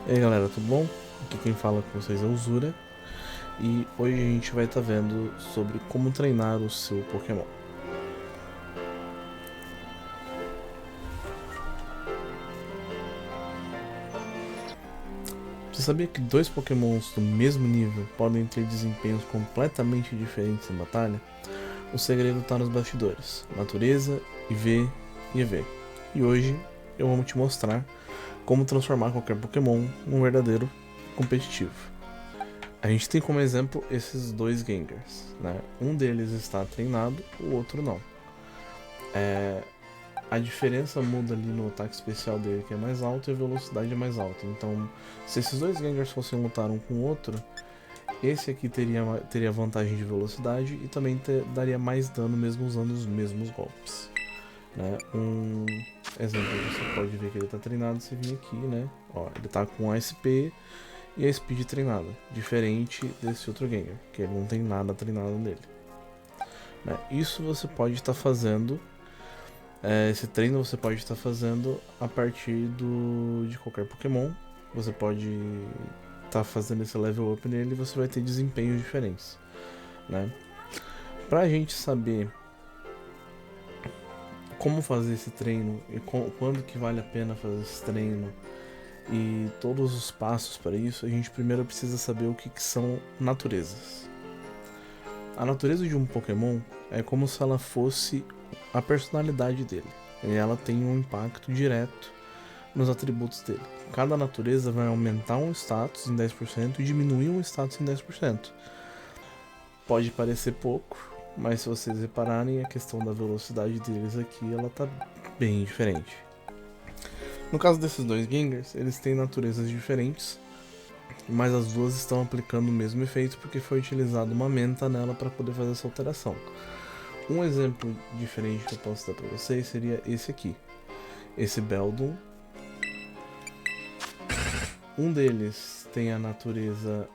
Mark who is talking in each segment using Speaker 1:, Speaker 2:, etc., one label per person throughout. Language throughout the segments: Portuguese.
Speaker 1: E aí galera, tudo bom? Aqui quem fala com vocês é o Zura e hoje a gente vai estar vendo sobre como treinar o seu Pokémon. Você sabia que dois Pokémons do mesmo nível podem ter desempenhos completamente diferentes em batalha? O segredo está nos bastidores, natureza, IV e EV. E hoje eu vou te mostrar como transformar qualquer Pokémon num verdadeiro competitivo. A gente tem como exemplo esses dois Gengars, né? Um deles está treinado, o outro não. A diferença muda ali no ataque especial dele, que é mais alto, e a velocidade é mais alta. Então, se esses dois Gengars fossem lutar um com o outro, esse aqui teria vantagem de velocidade e também daria mais dano mesmo usando os mesmos golpes. Né? Um exemplo, você pode ver que ele está treinado, você vem aqui, né? Ó, ele está com a SP e a Speed treinada, diferente desse outro Gengar, que ele não tem nada treinado nele. Né? Isso você pode estar fazendo. Esse treino você pode estar fazendo a partir de qualquer Pokémon. Você pode estar fazendo esse level up nele e você vai ter desempenhos diferentes. Né? Pra gente saber como fazer esse treino e quando que vale a pena fazer esse treino e todos os passos para isso, a gente primeiro precisa saber o que são naturezas. A natureza de um Pokémon é como se ela fosse a personalidade dele. E ela tem um impacto direto nos atributos dele. Cada natureza vai aumentar um status em 10% e diminuir um status em 10%. Pode parecer pouco, mas se vocês repararem, a questão da velocidade deles aqui, ela tá bem diferente. No caso desses dois Gengars, eles têm naturezas diferentes, mas as duas estão aplicando o mesmo efeito porque foi utilizada uma menta nela para poder fazer essa alteração. Um exemplo diferente que eu posso dar para vocês seria esse aqui. Esse Beldum. Um deles tem a natureza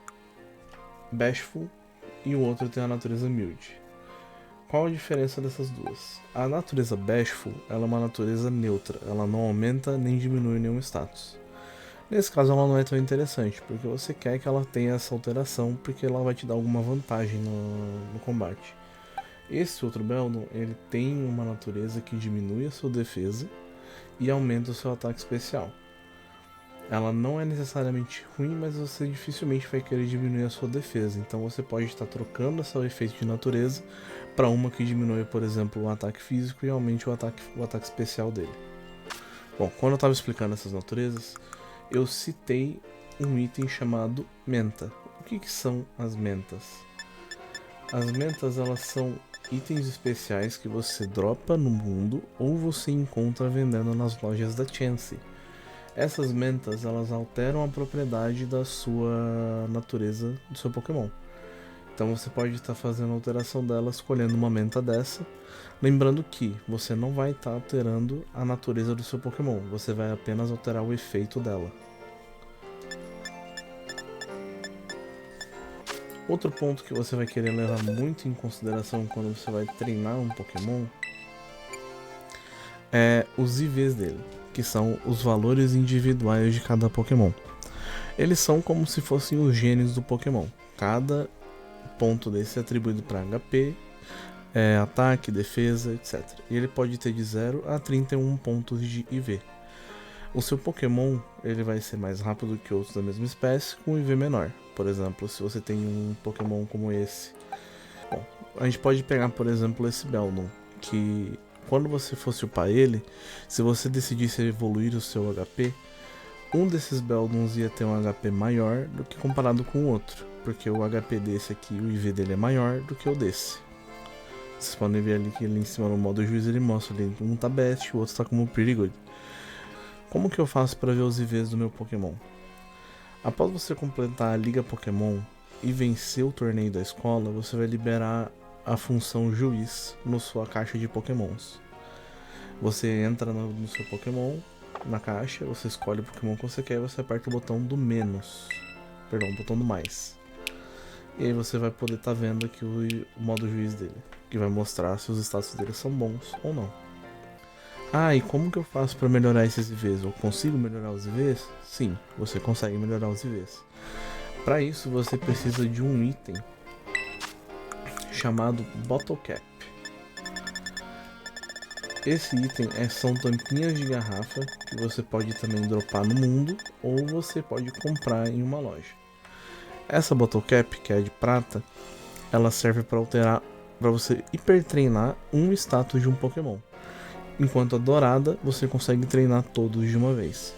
Speaker 1: Bashful e o outro tem a natureza Mild. Qual a diferença dessas duas? A natureza Bashful ela é uma natureza neutra, ela não aumenta nem diminui nenhum status. Nesse caso ela não é tão interessante, porque você quer que ela tenha essa alteração, porque ela vai te dar alguma vantagem no combate. Esse outro Beldum, ele tem uma natureza que diminui a sua defesa e aumenta o seu ataque especial. Ela não é necessariamente ruim, mas você dificilmente vai querer diminuir a sua defesa. Então você pode estar trocando esse efeito de natureza para uma que diminui, por exemplo, o ataque físico e aumente o ataque especial dele. Bom, quando eu estava explicando essas naturezas, eu citei um item chamado menta. O que são as mentas? As mentas elas são itens especiais que você dropa no mundo ou você encontra vendendo nas lojas da Chansey. Essas mentas elas alteram a propriedade da sua natureza do seu Pokémon. Então você pode estar fazendo a alteração dela escolhendo uma menta dessa. Lembrando que você não vai estar alterando a natureza do seu Pokémon, você vai apenas alterar o efeito dela. Outro ponto que você vai querer levar muito em consideração quando você vai treinar um Pokémon é os IVs dele, que são os valores individuais de cada Pokémon. Eles são como se fossem os genes do Pokémon. Cada ponto desse é atribuído para HP, ataque, defesa, etc. E ele pode ter de 0 a 31 pontos de IV. O seu Pokémon ele vai ser mais rápido que outros da mesma espécie com um IV menor. Por exemplo, se você tem um Pokémon como esse. Bom, a gente pode pegar, por exemplo, esse Beldum, que quando você fosse upar ele, se você decidisse evoluir o seu HP, um desses Beldums ia ter um HP maior do que comparado com o outro, porque o HP desse aqui, o IV dele é maior do que o desse. Vocês podem ver ali que ali em cima no modo juiz ele mostra ali, um tá best, o outro tá como pretty good. Como que eu faço para ver os IVs do meu Pokémon? Após você completar a Liga Pokémon e vencer o torneio da escola, você vai liberar a função juiz na sua caixa de Pokémons. Você entra no seu Pokémon, na caixa, você escolhe o Pokémon que você quer e você aperta o botão do menos. Perdão, o botão do mais. E aí você vai poder estar vendo aqui o modo juiz dele, que vai mostrar se os status dele são bons ou não. Ah, e como que eu faço para melhorar esses IVs? Eu consigo melhorar os IVs? Sim, você consegue melhorar os IVs. Para isso você precisa de um item chamado Bottle Cap. Esse item são tampinhas de garrafa que você pode também dropar no mundo ou você pode comprar em uma loja. Essa Bottle Cap, que é de prata, ela serve para alterar, para você hipertreinar um status de um Pokémon. Enquanto a dourada, você consegue treinar todos de uma vez.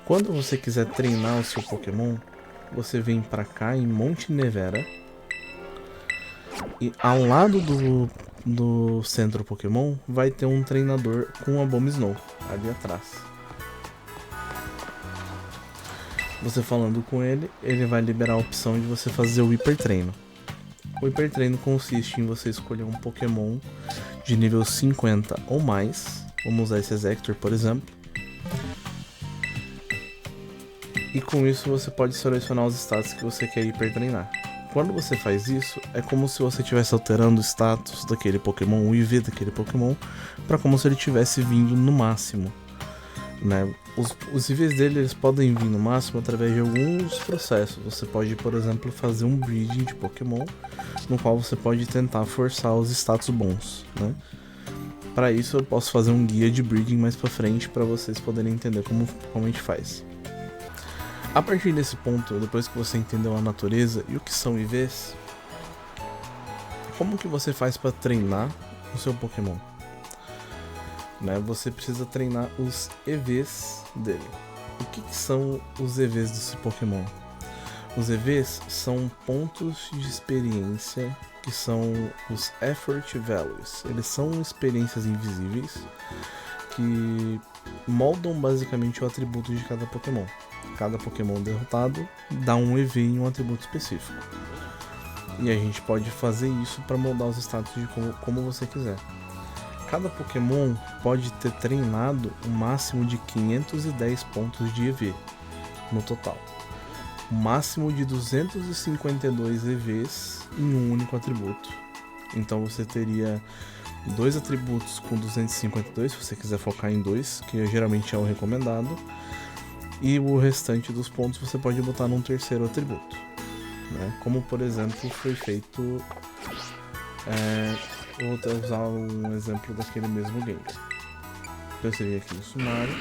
Speaker 1: Quando você quiser treinar o seu Pokémon, você vem para cá em Monte Nevera e ao lado do centro Pokémon vai ter um treinador com a Bomb Snow ali atrás. Você falando com ele, ele vai liberar a opção de você fazer o hipertreino. O hipertreino consiste em você escolher um Pokémon de nível 50 ou mais. Vamos usar esse Exector, por exemplo. E com isso você pode selecionar os status que você quer hipertreinar. Quando você faz isso, é como se você estivesse alterando o status daquele Pokémon, o IV daquele Pokémon, para como se ele tivesse vindo no máximo. Né? Os IVs dele eles podem vir no máximo através de alguns processos. Você pode, por exemplo, fazer um breeding de Pokémon, no qual você pode tentar forçar os status bons. Né? Para isso eu posso fazer um guia de breeding mais para frente para vocês poderem entender como a gente faz. A partir desse ponto, depois que você entendeu a natureza e o que são IVs, como que você faz para treinar o seu Pokémon? Né? Você precisa treinar os EVs dele. O que são os EVs desse Pokémon? Os EVs são pontos de experiência que são os Effort Values. Eles são experiências invisíveis que moldam basicamente o atributo de cada Pokémon. Cada Pokémon derrotado dá um EV em um atributo específico. E a gente pode fazer isso para moldar os status de como você quiser. Cada Pokémon pode ter treinado um máximo de 510 pontos de EV no total. Um máximo de 252 EVs em um único atributo. Então você teria dois atributos com 252, se você quiser focar em dois, que geralmente é o recomendado. E o restante dos pontos você pode botar num terceiro atributo, né? Como por exemplo foi feito. Eu vou usar um exemplo daquele mesmo game. Eu seria aqui no sumário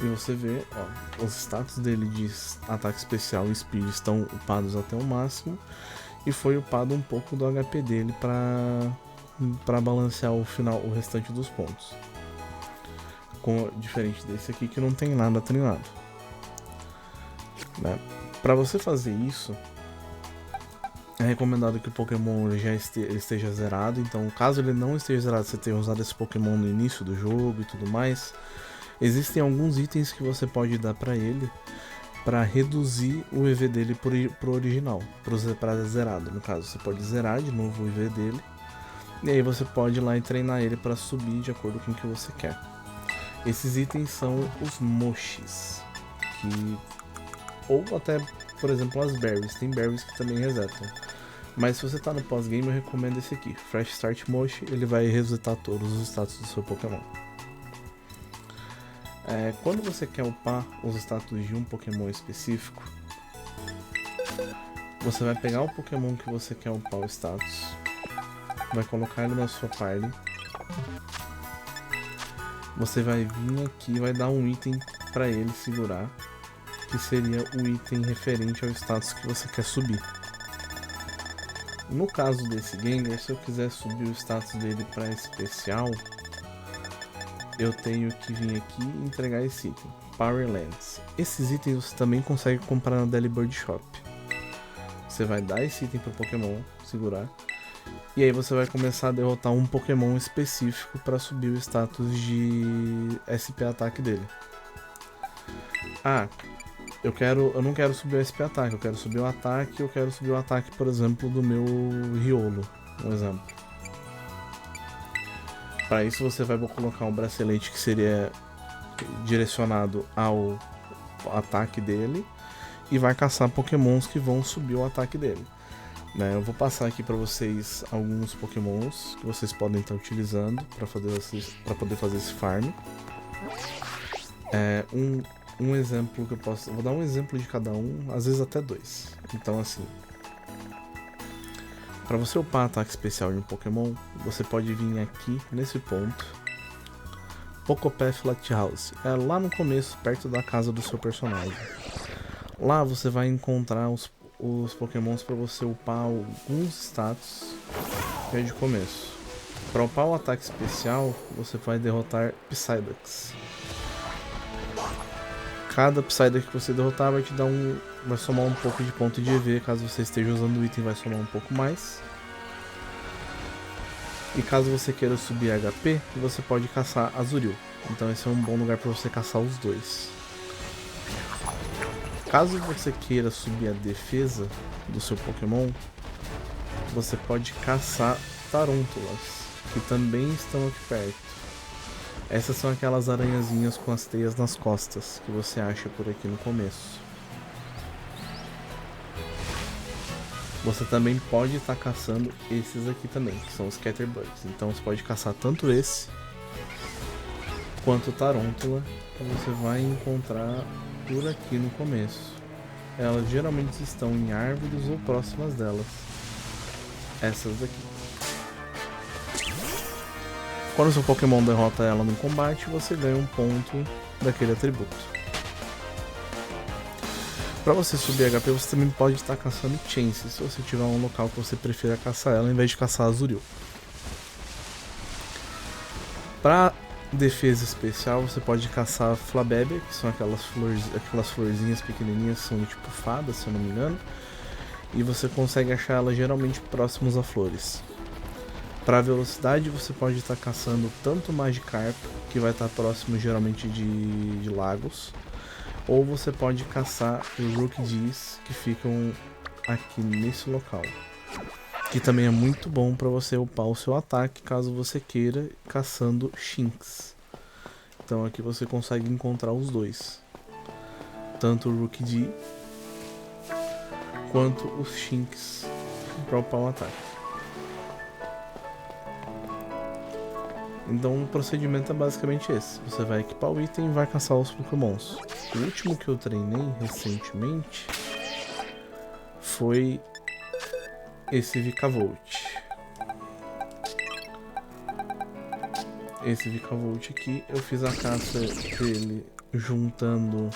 Speaker 1: e você vê, ó, os status dele de ataque especial e speed estão upados até o máximo e foi upado um pouco do HP dele para balancear o restante dos pontos. Diferente desse aqui que não tem nada treinado, né? Para você fazer isso, é recomendado que o Pokémon já esteja zerado. Então, caso ele não esteja zerado, você tenha usado esse Pokémon no início do jogo e tudo mais, existem alguns itens que você pode dar para ele para reduzir o EV dele pro original, para zerado. No caso, você pode zerar de novo o EV dele e aí você pode ir lá e treinar ele para subir de acordo com o que você quer. Esses itens são os mochis, ou até, por exemplo, as berries. Tem berries que também resetam. Mas se você tá no pós-game, eu recomendo esse aqui, Fresh Start Mochi. Ele vai resetar todos os status do seu Pokémon. Quando você quer upar os status de um Pokémon específico, você vai pegar o Pokémon que você quer upar o status, vai colocar ele na sua party. Você vai vir aqui e vai dar um item para ele segurar, que seria o item referente ao status que você quer subir. No caso desse Gengar, se eu quiser subir o status dele para especial, eu tenho que vir aqui e entregar esse item, Power Lands. Esses itens você também consegue comprar na Delibird Shop. Você vai dar esse item para o Pokémon, segurar, e aí você vai começar a derrotar um Pokémon específico para subir o status de SP ataque dele. Eu não quero subir o SP ataque, eu quero subir o ataque, por exemplo, do meu Riolo, um exemplo. Para isso você vai colocar um bracelete que seria direcionado ao ataque dele e vai caçar Pokémons que vão subir o ataque dele. né? Eu vou passar aqui para vocês alguns pokémons que vocês podem estar utilizando para poder fazer esse farm. Um exemplo que eu posso... Vou dar um exemplo de cada um, às vezes até dois. Então assim, para você upar ataque especial de um Pokémon, você pode vir aqui nesse ponto, Pocopath Lighthouse. É lá no começo, perto da casa do seu personagem. Lá você vai encontrar os Pokémons para você upar alguns status que é de começo. Para upar o ataque especial, você vai derrotar Psyducks. Cada Psyduck que você derrotar vai te dar vai somar um pouco de ponto de EV. Caso você esteja usando o item, vai somar um pouco mais. E caso você queira subir HP, você pode caçar Azurill. Então esse é um bom lugar para você caçar os dois. Caso você queira subir a defesa do seu Pokémon, você pode caçar Tarântulas, que também estão aqui perto. Essas são aquelas aranhazinhas com as teias nas costas que você acha por aqui no começo. Você também pode estar caçando esses aqui também, que são os Scatterbugs. Então você pode caçar tanto esse quanto o Tarântula, que você vai encontrar por aqui no começo. Elas geralmente estão em árvores ou próximas delas. Essas daqui. Quando o seu Pokémon derrota ela no combate, você ganha um ponto daquele atributo. Para você subir HP, você também pode estar caçando Chance, se você tiver um local que você prefira caçar ela, em vez de caçar Azurill. Para defesa especial, você pode caçar Flabébia, que são aquelas florzinhas pequenininhas, são tipo fadas, se eu não me engano. E você consegue achar elas geralmente próximos a flores. Para velocidade, você pode estar caçando tanto Magikarp, que vai estar próximo geralmente de lagos, ou você pode caçar os Rookidis, que ficam aqui nesse local, que também é muito bom para você upar o seu ataque caso você queira caçando Shinx. Então aqui você consegue encontrar os dois, tanto o Rookidee quanto os Shinx, para upar o ataque. Então o procedimento é basicamente esse. Você vai equipar o item e vai caçar os Pokémons. O último que eu treinei recentemente foi esse Vikavolt. Esse Vikavolt aqui, eu fiz a caça dele juntando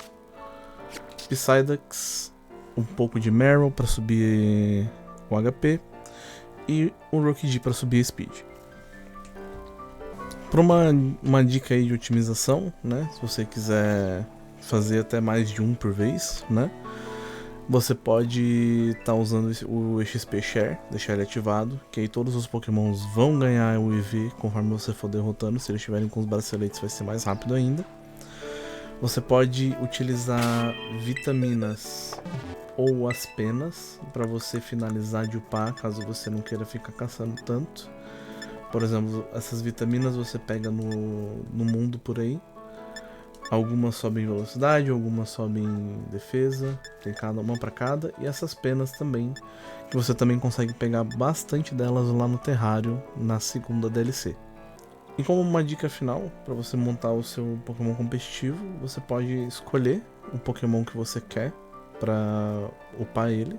Speaker 1: Psyducks, um pouco de Marill para subir o HP e o Rookidee para subir a Speed. Para uma dica aí de otimização, né? Se você quiser fazer até mais de um por vez, né? Você pode estar usando o XP Share, deixar ele ativado, que aí todos os Pokémons vão ganhar o EV conforme você for derrotando. Se eles estiverem com os braceletes, vai ser mais rápido ainda. Você pode utilizar vitaminas ou as penas para você finalizar de upar, caso você não queira ficar caçando tanto. Por exemplo, essas vitaminas você pega no mundo por aí. Algumas sobem em velocidade, algumas sobem em defesa. Tem uma para cada. E essas penas também, que você também consegue pegar bastante delas lá no terrário, na segunda DLC. E como uma dica final, para você montar o seu Pokémon competitivo, você pode escolher o Pokémon que você quer para upar ele.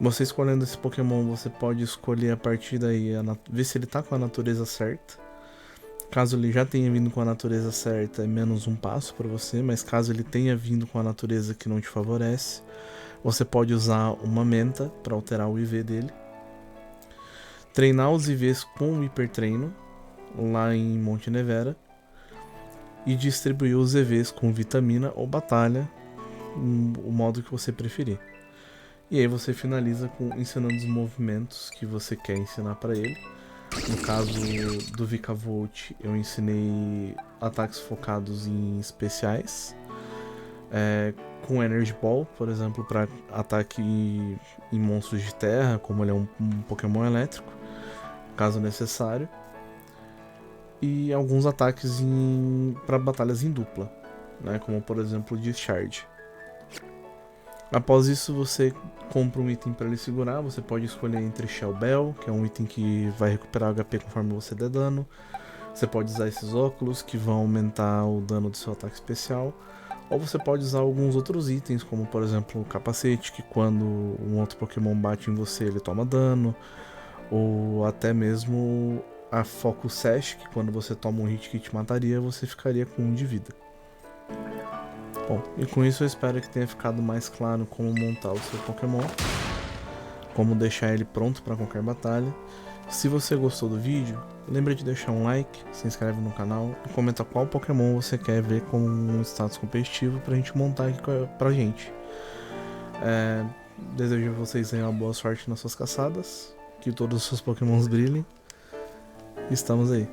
Speaker 1: Você escolhendo esse Pokémon, você pode escolher a partir daí, ver se ele tá com a natureza certa. Caso ele já tenha vindo com a natureza certa, é menos um passo para você, mas caso ele tenha vindo com a natureza que não te favorece, você pode usar uma menta para alterar o IV dele. Treinar os IVs com o hipertreino, lá em Monte Nevera. E distribuir os EVs com vitamina ou batalha, o modo que você preferir. E aí você finaliza ensinando os movimentos que você quer ensinar para ele. No caso do Vikavolt, eu ensinei ataques focados em especiais, com Energy Ball, por exemplo, para ataque em monstros de terra, como ele é um Pokémon elétrico, caso necessário. E alguns ataques para batalhas em dupla, né, como por exemplo Discharge. Após isso, você compra um item para ele segurar. Você pode escolher entre Shell Bell, que é um item que vai recuperar HP conforme você der dano. Você pode usar esses óculos, que vão aumentar o dano do seu ataque especial. Ou você pode usar alguns outros itens, como por exemplo o capacete, que quando um outro Pokémon bate em você, ele toma dano. Ou até mesmo a Focus Sash, que quando você toma um hit que te mataria, você ficaria com 1 de vida. Bom, e com isso eu espero que tenha ficado mais claro como montar o seu Pokémon, como deixar ele pronto para qualquer batalha. Se você gostou do vídeo, lembra de deixar um like, se inscreve no canal e comenta qual Pokémon você quer ver como um status competitivo pra gente montar aqui pra gente. Desejo a vocês uma boa sorte nas suas caçadas, que todos os seus Pokémons brilhem. Estamos aí.